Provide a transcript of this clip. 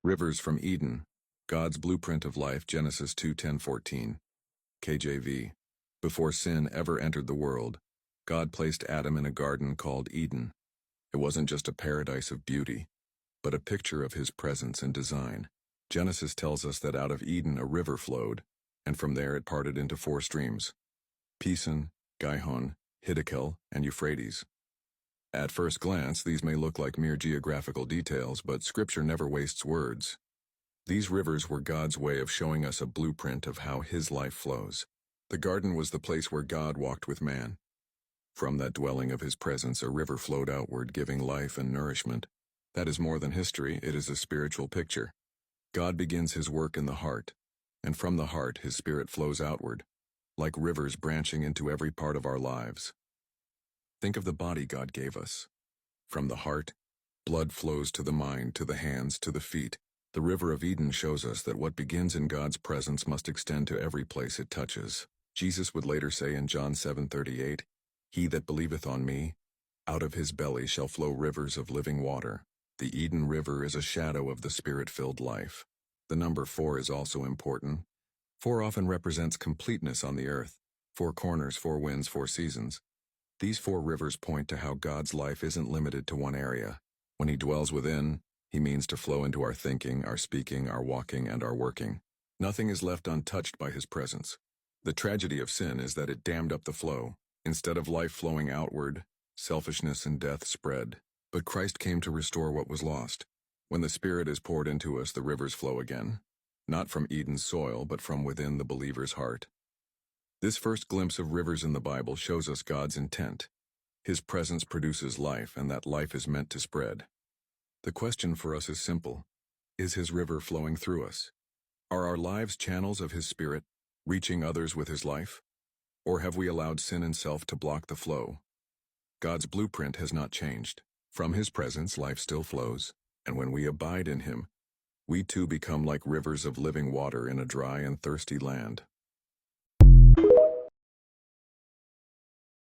Rivers from Eden, God's blueprint of life, Genesis 2:10-14. KJV. Before sin ever entered the world, God placed Adam in a garden called Eden. It wasn't just a paradise of beauty, but a picture of his presence and design. Genesis tells us that out of Eden a river flowed, and from there it parted into 4 streams: Pison, Gihon, Hiddekel, and Euphrates. At first glance, these may look like mere geographical details, but Scripture never wastes words. These rivers were God's way of showing us a blueprint of how his life flows. The garden was the place where God walked with man. From that dwelling of his presence, a river flowed outward, giving life and nourishment. That is more than history, it is a spiritual picture. God begins his work in the heart, and from the heart his spirit flows outward, like rivers branching into every part of our lives. Think of the body God gave us. From the heart, blood flows to the mind, to the hands, to the feet. The river of Eden shows us that what begins in God's presence must extend to every place it touches. Jesus would later say in John 7:38, "He that believeth on me, out of his belly shall flow rivers of living water." The Eden River is a shadow of the Spirit-filled life. The number 4 is also important. 4 often represents completeness on the earth. 4 corners, 4 winds, 4 seasons. These 4 rivers point to how God's life isn't limited to one area. When he dwells within, he means to flow into our thinking, our speaking, our walking, and our working. Nothing is left untouched by his presence. The tragedy of sin is that it dammed up the flow. Instead of life flowing outward, selfishness and death spread. But Christ came to restore what was lost. When the Spirit is poured into us, the rivers flow again. Not from Eden's soil, but from within the believer's heart. This first glimpse of rivers in the Bible shows us God's intent. His presence produces life, and that life is meant to spread. The question for us is simple. Is his river flowing through us? Are our lives channels of his Spirit, reaching others with his life? Or have we allowed sin and self to block the flow? God's blueprint has not changed. From his presence, life still flows, and when we abide in him, we too become like rivers of living water in a dry and thirsty land.